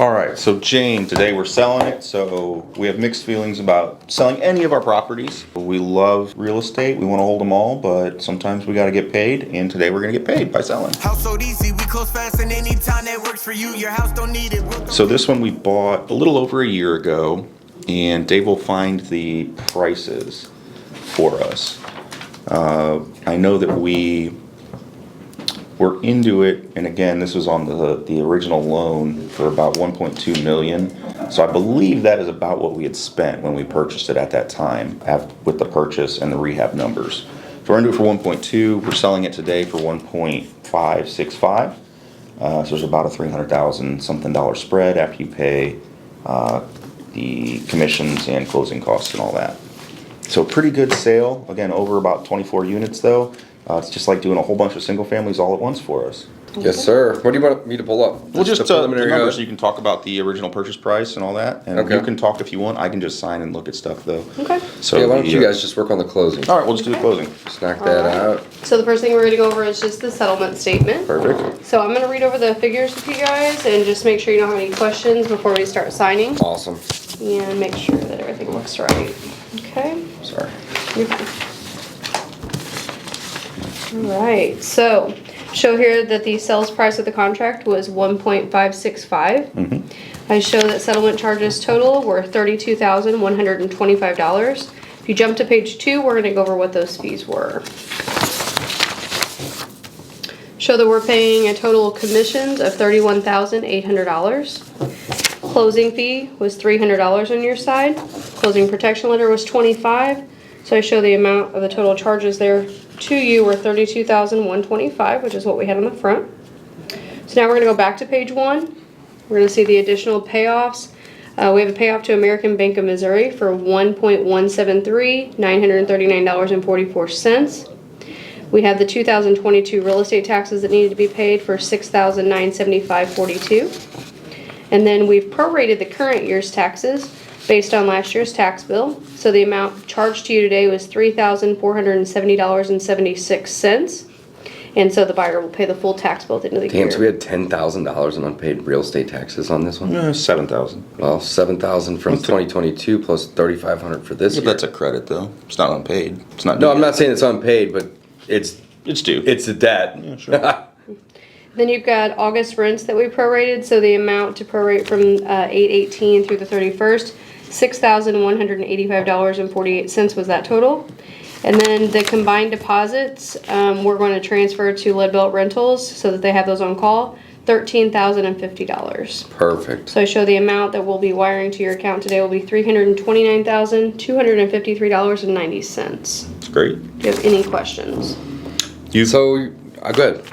All right, so Jane, today we're selling it, so we have mixed feelings about selling any of our properties. We love real estate, we want to hold them all, but sometimes we got to get paid, and today we're going to get paid by selling. House so easy, we close fast and anytime that works for you. Your house don't need it. So this one we bought a little over a year ago, and Dave will find the prices for us. I know that we were into it, and again, this was on the original loan for about 1.2 million. So I believe that is about what we had spent when we purchased it at that time, with the purchase and the rehab numbers. So we're into it for 1.2. We're selling it today for 1.565. So there's about a $300,000 something spread after you pay the commissions and closing costs and all that. So pretty good sale. Again, over about 24 units though. It's just like doing a whole bunch of single families all at once for us. Yes, sir. What do you want me to pull up? Well, just a the preliminary numbers. You can talk about the original purchase price and all that. And Okay. you can talk if you want. I can just sign and look at stuff though. Okay. So Yeah, why don't you guys just work on the closing? All right, we'll just do the closing. Just knock that out. So the first thing we're going to go over is just the settlement statement. Perfect. So I'm going to read over the figures with you guys and just make sure you don't have any questions before we start signing. Awesome. And make sure that everything looks right. Okay. Sorry. You're fine. Alright, so show here that the sales price of the contract was 1.565. I show that settlement charges total were $32,125. If you jump to page 2, we're going to go over what those fees were. Show that we're paying a total of commissions of $31,800. Closing fee was $300 on your side. Closing protection letter was $25. So I show the amount of the total charges there to you were $32,125, which is what we had on the front. So now we're going to go back to page 1. We're going to see the additional payoffs. We have a payoff to American Bank of Missouri for $1.173, $939.44. We have the 2022 real estate taxes that needed to be paid for $6,975.42. And then we've prorated the current year's taxes based on last year's tax bill. So the amount charged to you today was $3,470.76. And so the buyer will pay the full tax bill at the end of the year. Damn, so we had $10,000 in unpaid real estate taxes on this one? 7,000. Well, $7,000 from 2022 plus $3,500 for this year. That's a credit though. It's not unpaid. It's not. No, I'm not saying it's unpaid, but it's due. It's a debt. Yeah, sure. Then you've got August rents that we prorated. So the amount to prorate from 8/18 through the 31st, $6,185.48 was that total. And then the combined deposits, we're going to transfer to Lead Belt Rentals so that they have those on call, $13,050. Perfect. So I show the amount that we'll be wiring to your account today will be $329,253.90. It's great. Do you have any questions? So, good.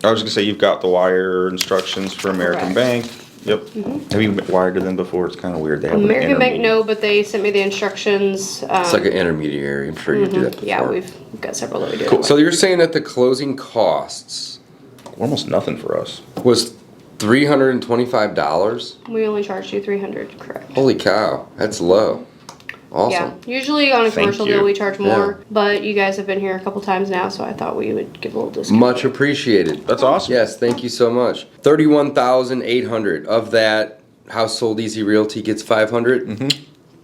I was gonna say you've got the wire instructions for American Correct. Bank. Yep. Have you wired to them before? It's kind of weird. They have American Bank, no, but they sent me the instructions. It's like an intermediary. I'm sure you do that before. Yeah, we've got several that we do. Cool. So you're saying that the closing costs almost nothing for us. was $325? We only charged you $300, correct? Holy cow, that's low. Awesome. Yeah, usually on a Thank commercial you. deal we charge more, Yeah. but you guys have been here a couple times now, so I thought we would give a little discount. Much appreciated. That's awesome. Yes, thank you so much. 31,800 of that. Household Easy Realty gets 500, and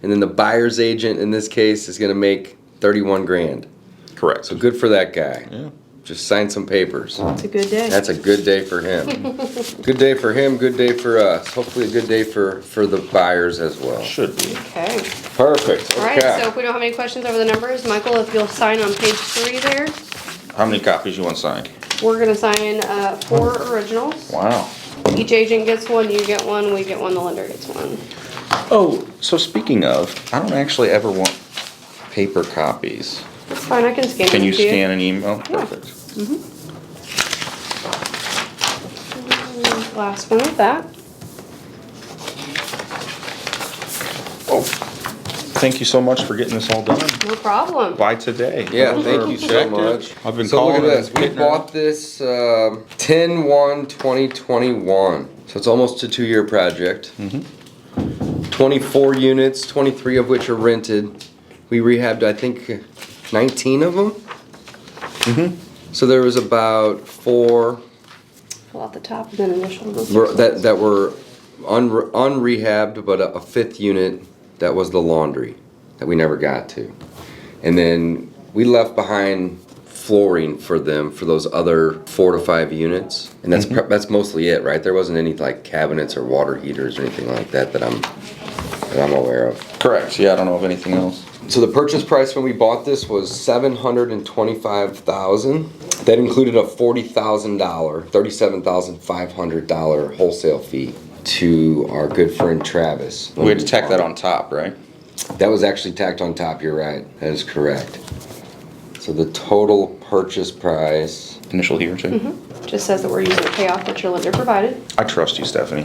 then the buyer's agent in this case is going to make 31 grand. Correct. So good for that guy. Yeah. Just sign some papers. It's a good day. That's a good day for him. Good day for him. Good day for us. Hopefully a good day for the buyers as well. Should be. Okay. Perfect. All right, so if we don't have any questions over the numbers, Michael, if you'll sign on page 3 there. How many copies you want signed? We're gonna sign 4 originals. Wow. Each agent gets one, you get one, we get one, the lender gets one. Oh, so speaking of, I don't actually ever want paper copies. That's fine, I can scan it Can you to scan an email? Yeah. Perfect. Last one with that. Oh, thank you so much for getting this all done No problem. by today. Yeah, Those thank are you so effective. much. I've been So calling look at and this. We getting bought this 10/1/2021. So it's almost a 2-year project. 24 units, 23 of which are rented. We rehabbed, I think, 19 of them. So there was about 4 Fill out the top and then initial. that were unrehabbed, but a fifth unit that was the laundry that we never got to. And then we left behind flooring for them for those other 4 to 5 units. And that's mostly it, right? There wasn't any like cabinets or water heaters or anything like that that I'm aware of. Correct. Yeah, I don't know of anything else. So the purchase price when we bought this was $725,000. That included a $40,000, $37,500 wholesale fee to our good friend Travis. We had to tack that on top, right? That was actually tacked on top, you're right. That is correct. So the total purchase price. Initial here too. Just says that we're using the payoff that your lender provided. I trust you, Stephanie.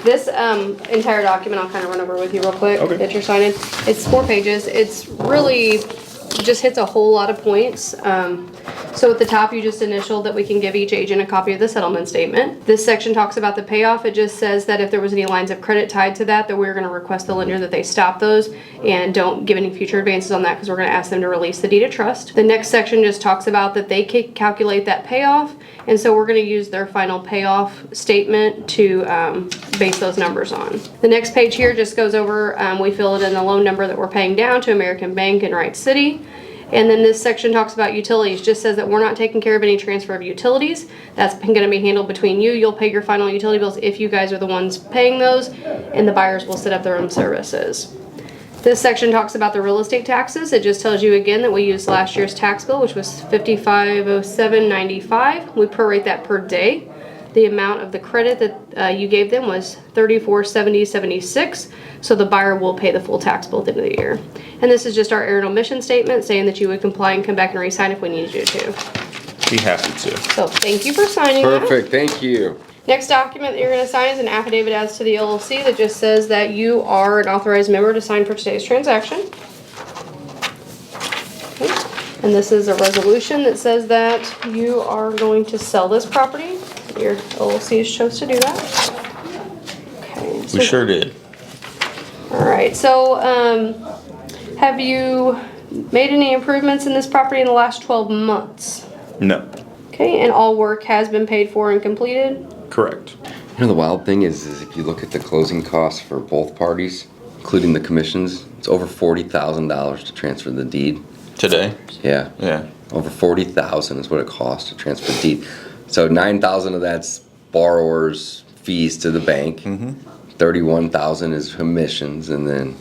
This entire document, I'll kind of run over with you real quick that you're signing. It's 4 pages. It's really just hits a whole lot of points. So at the top, you just initial that we can give each agent a copy of the settlement statement. This section talks about the payoff. It just says that if there was any lines of credit tied to that we're going to request the lender that they stop those and don't give any future advances on that because we're going to ask them to release the deed of trust. The next section just talks about that they calculate that payoff, and so we're going to use their final payoff statement to base those numbers on. The next page here just goes over, we fill it in the loan number that we're paying down to American Bank in Wright City. And then this section talks about utilities, just says that we're not taking care of any transfer of utilities. That's going to be handled between you. You'll pay your final utility bills if you guys are the ones paying those, and the buyers will set up their own services. This section talks about the real estate taxes. It just tells you again that we used last year's tax bill, which was $5507.95. We prorate that per day. The amount of the credit that you gave them was $3470.76, so the buyer will pay the full tax bill at the end of the year. And this is just our error and omission statement saying that you would comply and come back and re-sign if we needed you to. Be happy to. So thank you for signing Perfect, thank you. Next document that you're going to sign is an affidavit as to the LLC that just says that you are an authorized member to sign for today's transaction. Okay. And this is a resolution that says that you are going to sell this property. Your LLC chose to do that. Okay. We sure did. All right. So, have you made any improvements in this property in the last 12 months? No. Okay. And all work has been paid for and completed? Correct. You know the wild thing is if you look at the closing costs for both parties, including the commissions, it's over $40,000 to transfer the deed. Today? Yeah. Yeah. Over $40,000 is what it costs to transfer the deed. So $9,000 of that's borrower's fees to the bank. $31,000 is commissions, and then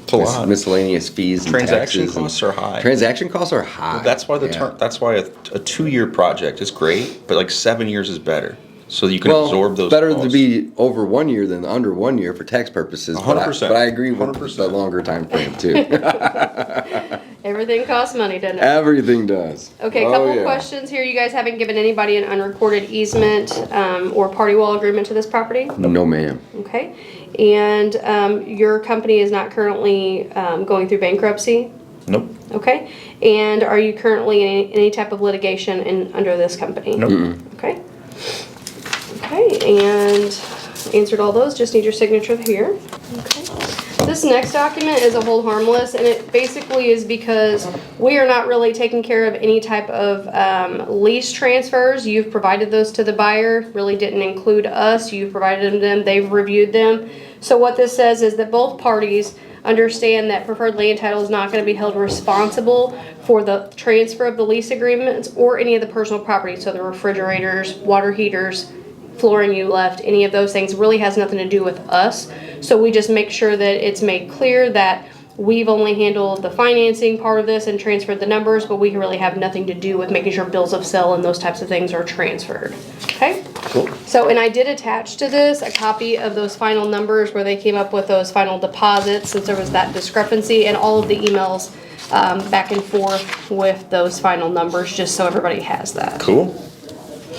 It's a lot. miscellaneous fees. And Transaction taxes costs and, are high. Transaction costs are high. That's why Yeah. that's why a 2-year project is great, but like 7 years is better. So you can absorb those better costs. to be over 1 year than under 1 year for tax purposes. 100%. But I agree with 100%. the longer time frame too. Everything costs money, doesn't it? Everything does. Okay, a couple of questions here. You guys haven't given anybody an unrecorded easement or party wall agreement to this property? No, ma'am. Okay. And your company is not currently going through bankruptcy? Nope. Okay. And are you currently in any type of litigation under this company? Nope. Okay. Okay, and answered all those. Just need your signature here. Okay. This next document is a hold harmless, and it basically is because we are not really taking care of any type of lease transfers. You've provided those to the buyer, really didn't include us. You've provided them, they've reviewed them. So what this says is that both parties understand that preferred land title is not going to be held responsible for the transfer of the lease agreements or any of the personal property. So the refrigerators, water heaters, flooring you left, any of those things really has nothing to do with us. So we just make sure that it's made clear that we've only handled the financing part of this and transferred the numbers, but we really have nothing to do with making sure bills of sale and those types of things are transferred. Okay? Cool. So, and I did attach to this a copy of those final numbers where they came up with those final deposits, since there was that discrepancy, and all of the emails back and forth with those final numbers, just so everybody has that. Cool.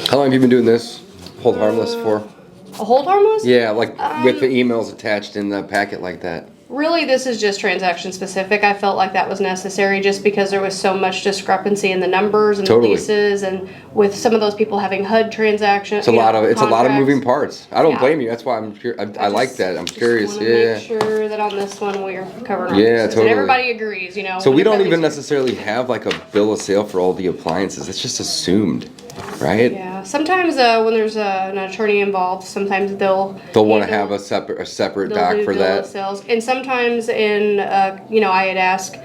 How long have you been doing this? Hold harmless for? A hold harmless? Yeah, like with the emails attached in the packet like that. Really, this is just transaction specific. I felt like that was necessary just because there was so much discrepancy in the numbers and Totally. the leases, and with some of those people having HUD transactions. It's a lot of moving parts. I don't Yeah. blame you. That's why I'm curious. I like that. I'm curious. Just wanna Yeah. make sure that on this one we're covering our Yeah, bases. totally. And everybody agrees, you know. So we when don't everybody's- even necessarily have like a bill of sale for all the appliances. It's just assumed, right? Yeah, Sometimes when there's an attorney involved, sometimes they'll They'll want to handle- have a separate they'll doc do for bill of that. sales. And sometimes I had asked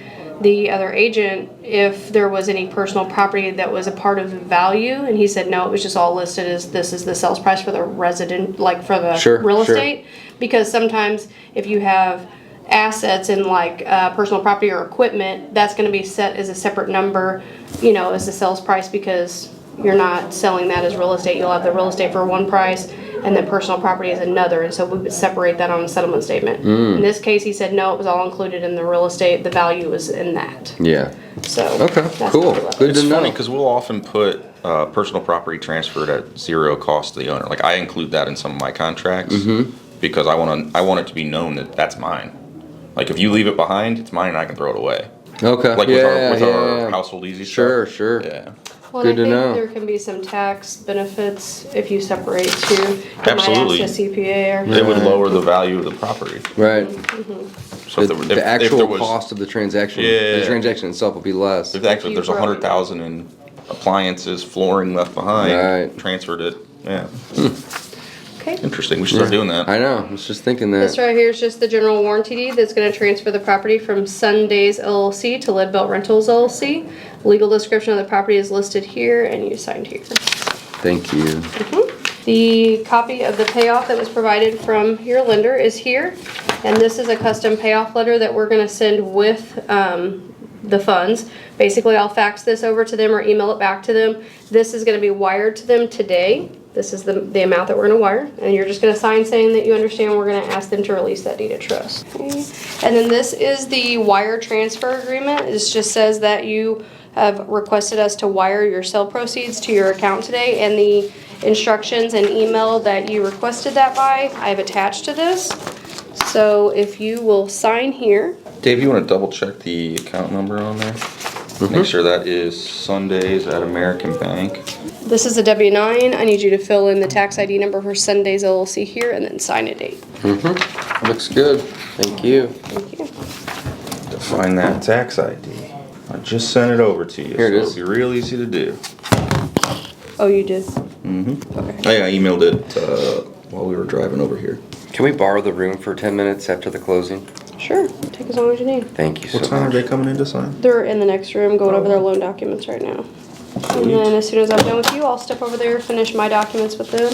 the other agent if there was any personal property that was a part of the value, and he said no, it was just all listed as this is the sales price for the resident, like for the Sure, real sure. estate. Because sometimes if you have assets in like personal property or equipment, that's going to be set as a separate number, as the sales price, because you're not selling that as real estate. You'll have the real estate for one price and then personal property is another, and so we would separate that on a settlement statement. In this case, he said no, it was all included in the real estate. The value was in that. Yeah. So Okay, that's cool. how we left Good it. It's to funny know. because we'll often put personal property transferred at zero cost to the owner. Like I include that in some of my contracts because I want it to be known that that's mine. Like if you leave it behind, it's mine and I can throw it away. Okay. Like yeah, with yeah. our household easy Sure, stuff. sure. Yeah. Well, Good to I think know. there can be some tax benefits if you separate too. You Absolutely. might ask a CPA or It would lower the value of the property. Right. So The actual cost of the transaction, Yeah. the transaction itself will be less. if actually you there's broke it. 100,000 in appliances, flooring left behind, Right. transferred it. Yeah. Okay. Interesting. We should start doing that. I know. I was just thinking This that. right here is just the general warranty deed that's going to transfer the property from Sundays LLC to Lead Belt Rentals LLC. Legal description of the property is listed here, and you signed here. Thank you. The copy of the payoff that was provided from your lender is here, and this is a custom payoff letter that we're going to send with the funds. Basically, I'll fax this over to them or email it back to them. This is going to be wired to them today. This is the amount that we're going to wire, and you're just going to sign saying that you understand we're going to ask them to release that deed of trust. Okay. And then this is the wire transfer agreement. It just says that you have requested us to wire your sale proceeds to your account today, and the instructions and email that you requested that by, I've attached to this. So if you will sign here. Dave, you want to double check the account number on there? Make sure that is Sundays at American Bank. This is a W-9. I need you to fill in the tax ID number for Sundays LLC here and then sign a date. Looks good. Thank you. Thank you. To find that tax ID. I just sent it over to you. Here it so is. It'll be real easy to do. Oh, you did? I emailed it while we were driving over here. Can we borrow the room for 10 minutes after the closing? Sure. Take as long as you need. Thank you so What time are much. they coming in to sign? They're in the next room going over their loan documents right now. And then as soon as I'm done with you, I'll step over there, finish my documents with them,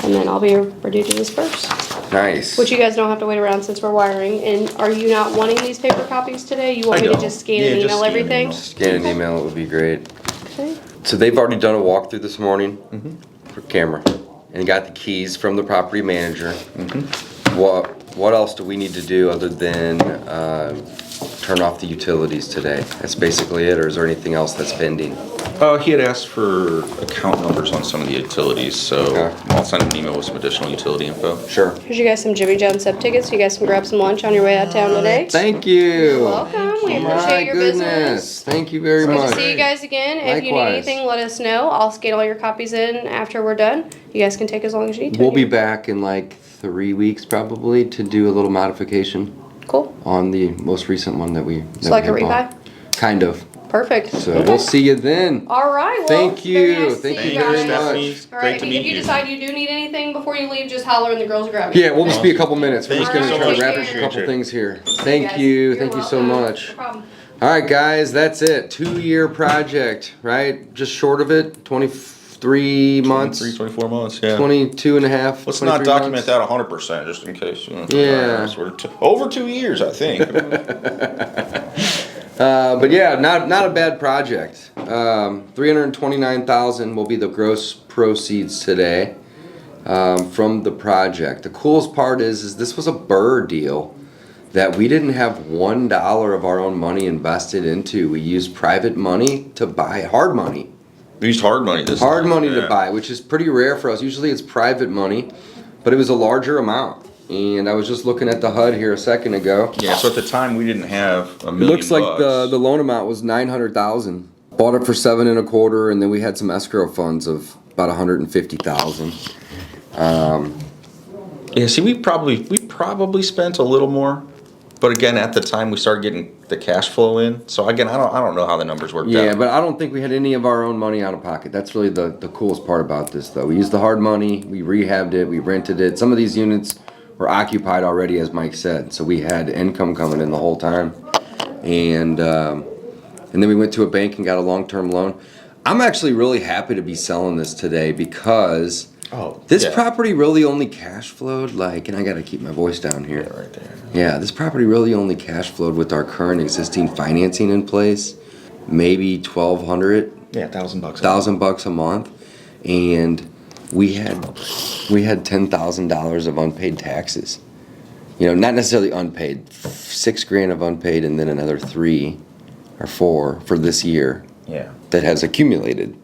and then I'll be ready to disperse. Nice. Which you guys don't have to wait around since we're wiring. And are you not wanting these paper copies today? You want I me to don't. just scan Yeah, and just email scan and everything? email. Scan an email, it would be great. Okay. So they've already done a walkthrough this morning for camera and got the keys from the property manager. What else do we need to do other than turn off the utilities today? That's basically it, or is there anything else that's pending? He had asked for account numbers on some of the utilities, so Okay. I'll send him an email with some additional utility info. Sure. Here's you guys some Jimmy John's sub tickets. You guys can grab some lunch on your way out of town today. Thank you. You're welcome. We My appreciate your goodness. business. Thank you very Good much. to see you guys again. If you need Likewise. anything, let us know. I'll scan all your copies in after we're done. You guys can take as long as you need to. We'll be back in like 3 weeks probably to do a little modification Cool. on the most recent one that we. So like a we had refi? bought. Kind of. Perfect. So Okay. we'll see you then. All right. Well, Thank very you. nice to Thank see you very guys. much. All Great right. to If meet you you. decide you do need anything before you leave, just holler and the girls will grab you. Yeah, we'll just be a couple minutes. We're just Thank gonna you so try to much. wrap up a Appreciate couple you. things here. Guys, Thank you. you're Thank you so welcome. much. No problem. All right, guys, that's it. 2-year project, right? Just short of it. 23 months. 24 months, yeah. 22 and a half. Let's not 23 document months. that 100% just in case. Yeah. Sort of over 2 years, I think. But yeah, not a bad project. 329,000 will be the gross proceeds today from the project. The coolest part is this was a BRRRR deal that we didn't have $1 of our own money invested into. We used private money to buy hard money. We used hard money this Hard time, money yeah. to buy, which is pretty rare for us. Usually it's private money, but it was a larger amount. And I was just looking at the HUD here a second ago. Yeah, so at the time we didn't have a It million looks like bucks. the loan amount was 900,000. Bought it for 7.25, and then we had some escrow funds of about 150,000. Yeah, see, we probably spent a little more But again, at the time, we started getting the cash flow in. So again, I don't know how the numbers worked out. Yeah, but I don't think we had any of our own money out of pocket. That's really the coolest part about this, though. We used the hard money, we rehabbed it, we rented it. Some of these units were occupied already, as Mike said, so we had income coming in the whole time. And then we went to a bank and got a long-term loan. I'm actually really happy to be selling this today because this property really only cash flowed like, and I gotta keep my voice down here. Yeah, right there. Yeah, this property really only cash flowed with our current existing financing in place, maybe $1,200. Yeah, $1,000. $1,000 a month, and we had $10,000 of unpaid taxes. You know, not necessarily unpaid, $6,000 of unpaid, and then another 3 or 4 for this year. Yeah. That has accumulated.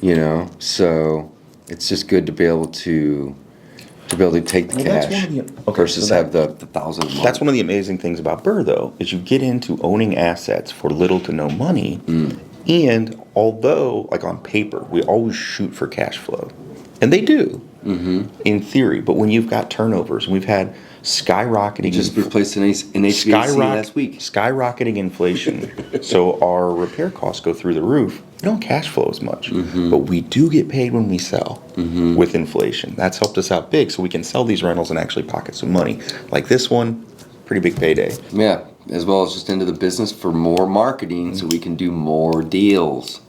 You know, so it's just good to be able to take the Well, that's cash one of the- okay, versus so have the 1,000 a month. That's one of the amazing things about BRRRR, though, is you get into owning assets for little to no money. And although, like on paper, we always shoot for cash flow, and they do, in theory. But when you've got turnovers, and we've had skyrocketing, Just replaced an HVAC last week. skyrocketing inflation, so our repair costs go through the roof. We don't cash flow as much, but we do get paid when we sell with inflation. That's helped us out big, so we can sell these rentals and actually pocket some money. Like this one, pretty big payday. Yeah, as well as just into the business for more marketing so we can do more deals,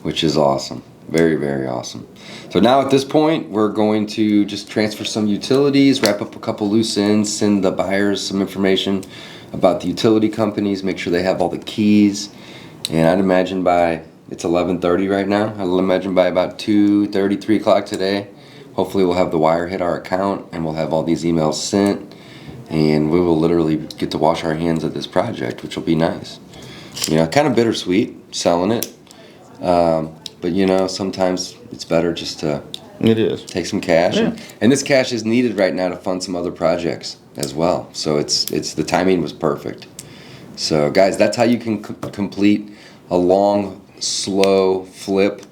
which is awesome. Very, very awesome. So now at this point, we're going to just transfer some utilities, wrap up a couple loose ends, send the buyers some information about the utility companies, make sure they have all the keys. And I'd imagine it's 11:30 right now. I'd imagine by about 2:30, 3 o'clock today, hopefully we'll have the wire hit our account and we'll have all these emails sent. And we will literally get to wash our hands of this project, which will be nice. You know, kind of bittersweet selling it. But you know, sometimes it's better just to take some cash. Yeah. And this cash is needed right now to fund some other projects as well. So it's the timing was perfect. So guys, that's how you can complete a long, slow flip.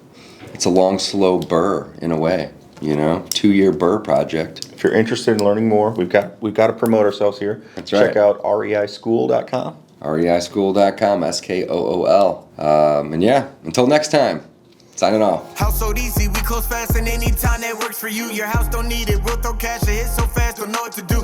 It's a long, slow BRRRR in a way. You know, 2-year BRRRR project. If you're interested in learning more, we've got to promote ourselves here. That's right. Check out reischool.com. reischool.com, SKOOL. And yeah, until next time, signing off. House so easy, we close fast and anytime that works for you. Your house don't need it, we'll throw cash, it hits so fast, don't know what to do.